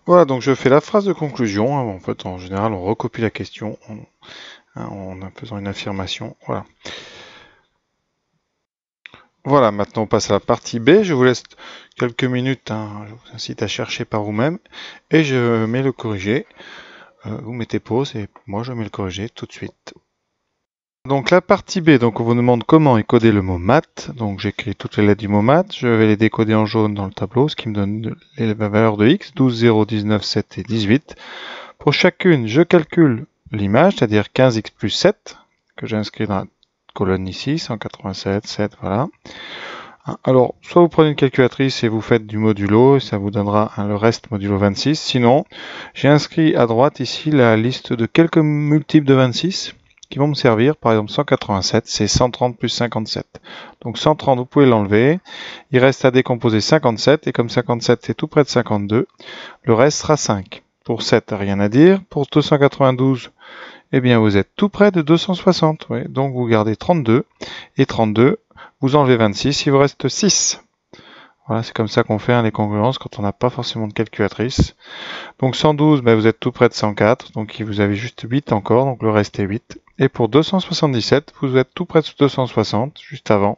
Voilà, donc je fais la phrase de conclusion. En fait, en général, on recopie la question en faisant une affirmation. Voilà. Voilà, maintenant on passe à la partie B. Je vous laisse quelques minutes. Je vous incite à chercher par vous-même. Et je mets le corrigé. Vous mettez pause et moi je mets le corrigé tout de suite. Donc la partie B, donc on vous demande comment encoder le mot maths. Donc j'écris toutes les lettres du mot maths. Je vais les décoder en jaune dans le tableau, ce qui me donne les valeurs de x, 12, 0, 19, 7 et 18. Pour chacune, je calcule l'image, c'est-à-dire 15x plus 7, que j'ai inscrit dans la colonne ici, 187, 7, voilà. Alors, soit vous prenez une calculatrice et vous faites du modulo, et ça vous donnera le reste modulo 26. Sinon, j'ai inscrit à droite ici la liste de quelques multiples de 26 qui vont me servir. Par exemple, 187, c'est 130 plus 57. Donc 130, vous pouvez l'enlever. Il reste à décomposer 57, et comme 57 c'est tout près de 52, le reste sera 5. Pour 7, rien à dire. Pour 292, eh bien vous êtes tout près de 260. Oui. Donc vous gardez 32, et 32, vous enlevez 26, il vous reste 6. Voilà, c'est comme ça qu'on fait les congruences quand on n'a pas forcément de calculatrice. Donc 112, vous êtes tout près de 104, donc vous avez juste 8 encore, donc le reste est 8. Et pour 277, vous êtes tout près de 260, juste avant,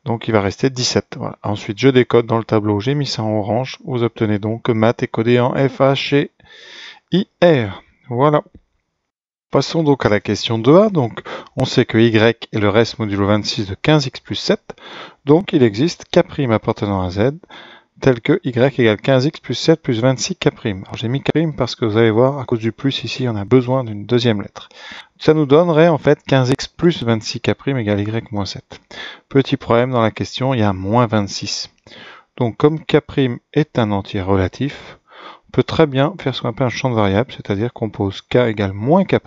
donc il va rester 17. Voilà. Ensuite, je décode dans le tableau, j'ai mis ça en orange, vous obtenez donc que maths est codé en F, H et IR. Voilà. Passons donc à la question 2a. Donc, on sait que y est le reste modulo 26 de 15x plus 7. Donc, il existe k' appartenant à z, tel que y égale 15x plus 7 plus 26 k'. Alors, j'ai mis k' parce que vous allez voir, à cause du plus ici, on a besoin d'une deuxième lettre. Ça nous donnerait en fait 15x plus 26 k' égale y moins 7. Petit problème dans la question, il y a moins 26. Donc, comme k' est un entier relatif, peut très bien faire ce qu'on appelle un champ de variables, c'est-à-dire qu'on pose k égale moins k'.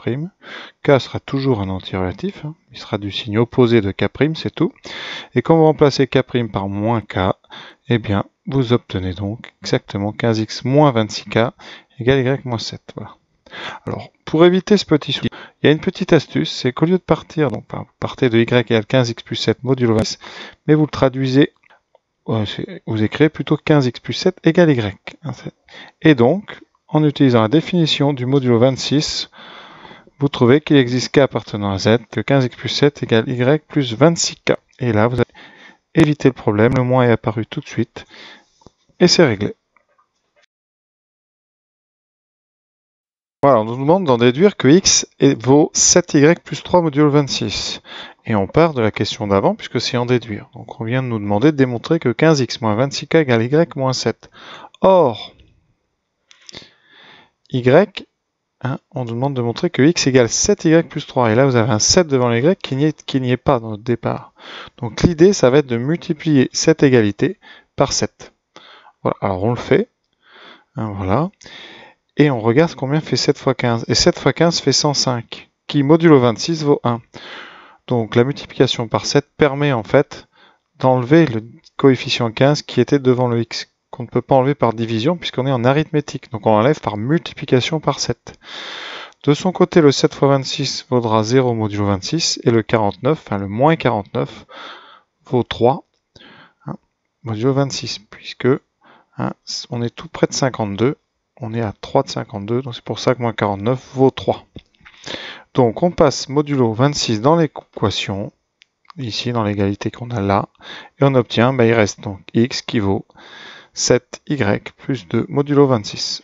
K sera toujours un entier relatif, il sera du signe opposé de k', c'est tout. Et quand vous remplacez k' par moins k, eh bien, vous obtenez donc exactement 15x moins 26k égale y moins 7. Voilà. Alors, pour éviter ce petit souci, il y a une petite astuce, c'est qu'au lieu de partir, donc vous partez de y égale 15x plus 7 modulo 26, mais vous le traduisez, vous écrivez plutôt 15x plus 7 égale y. Et donc, en utilisant la définition du modulo 26, vous trouvez qu'il existe k appartenant à z, que 15x plus 7 égale y plus 26k. Et là, vous avez évité le problème, le moins est apparu tout de suite, et c'est réglé. Voilà, on nous demande d'en déduire que x vaut 7y plus 3 modulo 26. Et on part de la question d'avant, puisque c'est en déduire. Donc on vient de nous demander de démontrer que 15x moins 26k égale y moins 7. Or, y, on nous demande de montrer que x égale 7y plus 3. Et là, vous avez un 7 devant les y qui n'y est pas dans notre départ. Donc l'idée, ça va être de multiplier cette égalité par 7. Voilà, alors on le fait. Voilà. Et on regarde combien fait 7 fois 15. Et 7 fois 15 fait 105, qui modulo 26 vaut 1. Donc la multiplication par 7 permet en fait d'enlever le coefficient 15 qui était devant le x, qu'on ne peut pas enlever par division puisqu'on est en arithmétique. Donc on l'enlève par multiplication par 7. De son côté, le 7 fois 26 vaudra 0 modulo 26 et le 49, enfin le moins 49, vaut 3 modulo 26 puisque on est tout près de 52. On est à 3 de 52, donc c'est pour ça que moins 49 vaut 3. Donc on passe modulo 26 dans l'équation, ici dans l'égalité qu'on a là, et on obtient, il reste donc x qui vaut 7y plus 2 modulo 26.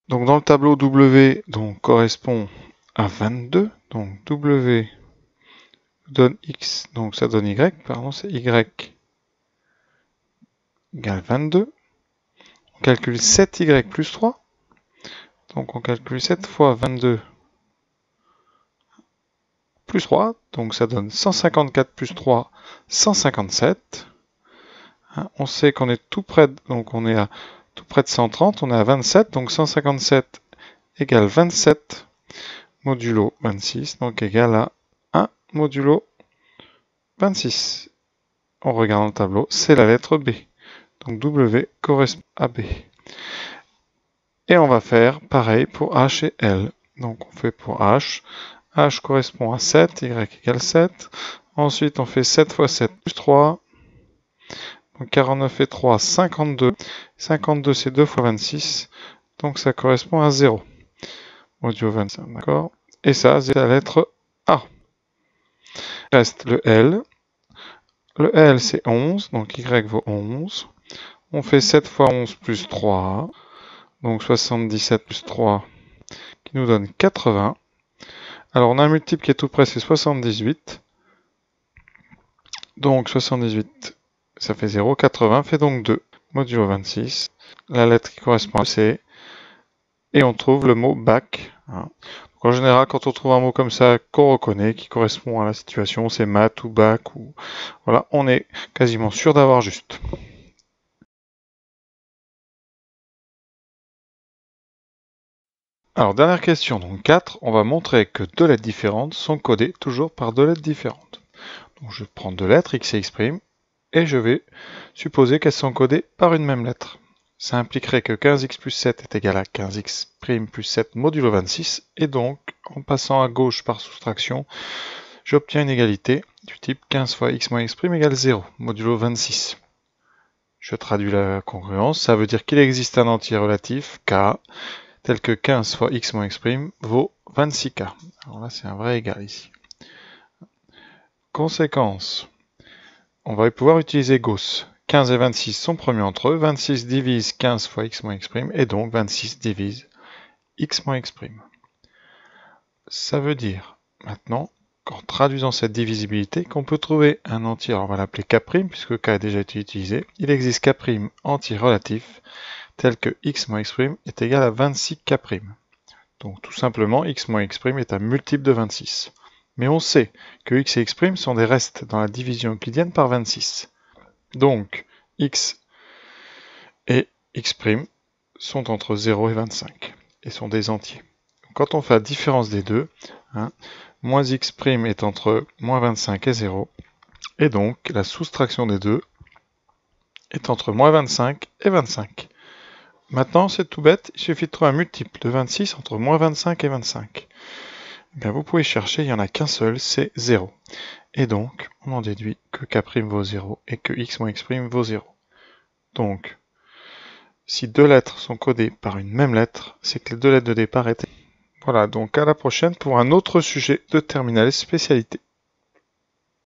Donc dans le tableau W donc, correspond à 22, donc W donne x, donc ça donne y, pardon, c'est y égale 22. On calcule 7y plus 3. Donc on calcule 7 fois 22 plus 3. Donc ça donne 154 plus 3, 157. On sait qu'on est tout près, donc on est à tout près de 130. On est à 27. Donc 157 égale 27 modulo 26. Donc égale à 1 modulo 26. On regarde dans le tableau, c'est la lettre B. Donc W correspond à B. Et on va faire pareil pour H et L. Donc on fait pour H. H correspond à 7, Y égale 7. Ensuite on fait 7 fois 7 plus 3. Donc 49 et 3, 52. 52 c'est 2 fois 26. Donc ça correspond à 0. Modulo 25, d'accord. Et ça, c'est la lettre A. Il reste le L. Le L, c'est 11, donc Y vaut 11. On fait 7 fois 11 plus 3, donc 77 plus 3, qui nous donne 80. Alors on a un multiple qui est tout près, c'est 78. Donc 78, ça fait 0. 80 fait donc 2. Modulo 26. La lettre qui correspond à C. Et on trouve le mot bac. En général, quand on trouve un mot comme ça qu'on reconnaît, qui correspond à la situation, c'est maths ou bac, ou voilà, on est quasiment sûr d'avoir juste. Alors, dernière question, donc 4, on va montrer que deux lettres différentes sont codées toujours par deux lettres différentes. Donc je prends deux lettres, x et x', et je vais supposer qu'elles sont codées par une même lettre. Ça impliquerait que 15x plus 7 est égal à 15x' plus 7 modulo 26, et donc, en passant à gauche par soustraction, j'obtiens une égalité du type 15 fois x moins x' égale 0, modulo 26. Je traduis la congruence, ça veut dire qu'il existe un entier relatif, k, tel que 15 fois x moins x' vaut 26k. Alors là, c'est un vrai égal ici. Conséquence, on va pouvoir utiliser Gauss. 15 et 26 sont premiers entre eux, 26 divise 15 fois x moins x', et donc 26 divise x moins x'. Ça veut dire, maintenant, qu'en traduisant cette divisibilité, qu'on peut trouver un entier, alors on va l'appeler k', puisque k a déjà été utilisé, il existe k' entier relatif, tel que x moins x' est égal à 26k'. Donc tout simplement, x moins x' est un multiple de 26. Mais on sait que x et x' sont des restes dans la division euclidienne par 26. Donc, x et x' sont entre 0 et 25, et sont des entiers. Quand on fait la différence des deux, moins x' est entre moins 25 et 0, et donc la soustraction des deux est entre moins 25 et 25. Maintenant, c'est tout bête, il suffit de trouver un multiple de 26 entre moins 25 et 25. Eh bien, vous pouvez chercher, il n'y en a qu'un seul, c'est 0. Et donc, on en déduit que k' vaut 0 et que x moins x' vaut 0. Donc, si deux lettres sont codées par une même lettre, c'est que les deux lettres de départ étaient... Voilà, donc à la prochaine pour un autre sujet de terminale spécialité.